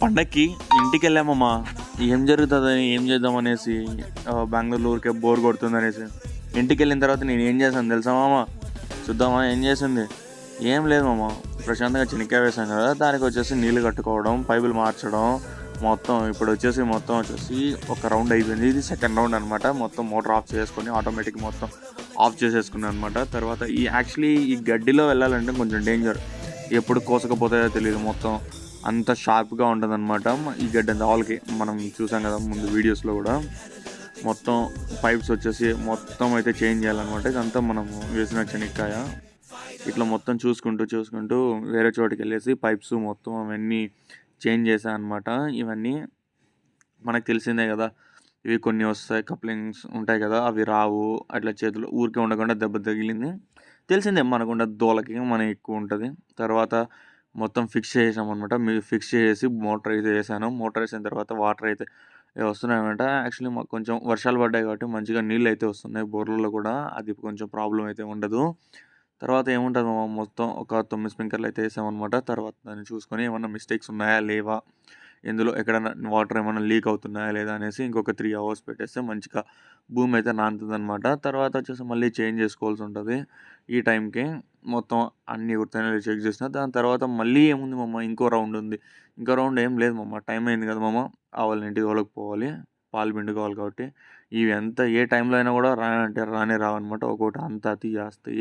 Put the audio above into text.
పండక్కి ఇంటికెళ్ళామమ్మా. ఏం జరుగుతుందని ఏం చేద్దామనేసి బెంగళూరు ఊరికే బోర్ కొడుతుందనేసి ఇంటికెళ్ళిన తర్వాత నేను ఏం చేశాను తెలుసా మామ? చూద్దామా ఏం చేసింది? ఏం లేదు మామ, ప్రశాంతంగా చెనిక్కాయ వేసాను కదా, దానికి వచ్చేసి నీళ్ళు కట్టుకోవడం, పైపులు మార్చడం, మొత్తం వచ్చేసి ఒక రౌండ్ అయిపోయింది. ఇది సెకండ్ రౌండ్ అనమాట. మొత్తం మోటార్ ఆఫ్ చేసుకొని ఆటోమేటిక్ మొత్తం ఆఫ్ చేసేసుకున్నాను అనమాట. తర్వాత ఈ గడ్డిలో వెళ్ళాలంటే కొంచెం డేంజర్, ఎప్పుడు కోసకపోతాయో తెలియదు. మొత్తం అంత షార్ప్గా ఉంటుంది అనమాట ఈ గడ్డి అంతా. వాళ్ళకి మనం చూసాం కదా ముందు వీడియోస్లో కూడా. మొత్తం పైప్స్ వచ్చేసి మొత్తం అయితే చేంజ్ చేయాలన్నమాట. ఇదంతా మనము వేసిన చెనిక్కాయ ఇట్లా మొత్తం చూసుకుంటూ వేరే చోటుకి వెళ్ళేసి పైప్స్ మొత్తం అవన్నీ చేంజ్ చేశాను అనమాట. ఇవన్నీ మనకు తెలిసిందే కదా, ఇవి కొన్ని వస్తాయి, కప్లింగ్స్ ఉంటాయి కదా, అవి రావు. అట్లా చేతులు ఊరికే ఉండకుండా దెబ్బ తగిలింది, తెలిసిందే మనకుండా దోలకి మనం ఎక్కువ ఉంటుంది. తర్వాత మొత్తం ఫిక్స్ చేసామన్నమాట. మీరు ఫిక్స్ చేసి మోటార్ అయితే వేసాను. మోటార్ వేసిన తర్వాత వాటర్ అయితే వస్తున్నాయన్నమాట. యాక్చువల్లీ మాకు కొంచెం వర్షాలు పడ్డాయి కాబట్టి మంచిగా నీళ్ళు అయితే వస్తున్నాయి బోర్లలో కూడా. అది కొంచెం ప్రాబ్లం అయితే ఉండదు. తర్వాత ఏముంటుంది మొత్తం ఒక 9 స్ప్రింక్లర్లు అయితే వేసామన్నమాట. తర్వాత దాన్ని చూసుకొని ఏమన్నా మిస్టేక్స్ ఉన్నాయా లేవా, ఇందులో ఎక్కడైనా వాటర్ ఏమైనా లీక్ అవుతున్నాయా లేదా అనేసి ఇంకొక 3 hours పెట్టేస్తే మంచిగా భూమి అయితే నానుతుంది అనమాట. తర్వాత వచ్చేసి మళ్ళీ చేంజ్ చేసుకోవాల్సి ఉంటుంది ఈ టైంకి. మొత్తం అన్నీ గుర్తున్నాయి చెక్ చేసిన దాని తర్వాత మళ్ళీ ఏముంది మమ్మ, ఇంకో రౌండ్ ఉంది. ఇంకో రౌండ్ ఏం లేదు మమ్మ, టైం అయింది కదా మమ్మ, ఆవులని ఇంటికి తోలకపోవాలి, పాలు పిండుకోవాలి కాబట్టి. ఇవి ఎంత ఏ టైంలో అయినా కూడా రానంటే రానే రావన్నమాట. ఒక్కొక్కటి అంతా తీయేస్తాయి.